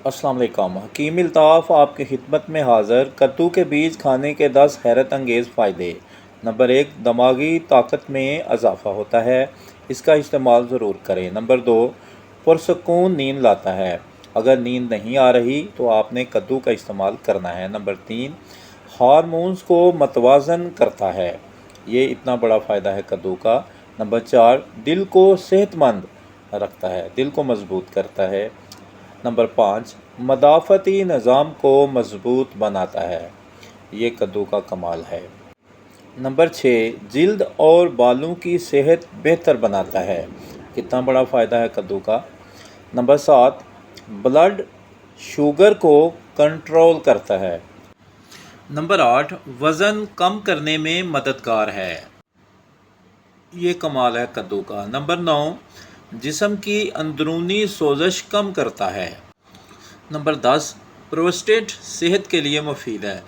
السلام علیکم۔ حکیم الطاف آپ کی خدمت میں حاضر۔ کدو کے بیج کھانے کے 10 حیرت انگیز فائدے۔ نمبر 1، دماغی طاقت میں اضافہ ہوتا ہے، اس کا استعمال ضرور کریں۔ نمبر 2، پرسکون نیند لاتا ہے، اگر نیند نہیں آ رہی تو آپ نے کدو کا استعمال کرنا ہے۔ نمبر 3، ہارمونز کو متوازن کرتا ہے، یہ اتنا بڑا فائدہ ہے کدو کا۔ نمبر 4، دل کو صحت مند رکھتا ہے، دل کو مضبوط کرتا ہے۔ نمبر 5، مدافعتی نظام کو مضبوط بناتا ہے، یہ کدو کا کمال ہے۔ نمبر 6، جلد اور بالوں کی صحت بہتر بناتا ہے، کتنا بڑا فائدہ ہے کدو کا۔ نمبر 7، بلڈ شوگر کو کنٹرول کرتا ہے۔ نمبر 8، وزن کم کرنے میں مددگار ہے، یہ کمال ہے کدو کا۔ نمبر 9، جسم کی اندرونی سوزش کم کرتا ہے۔ نمبر 10، پروسٹیٹ صحت کے لیے مفید ہے،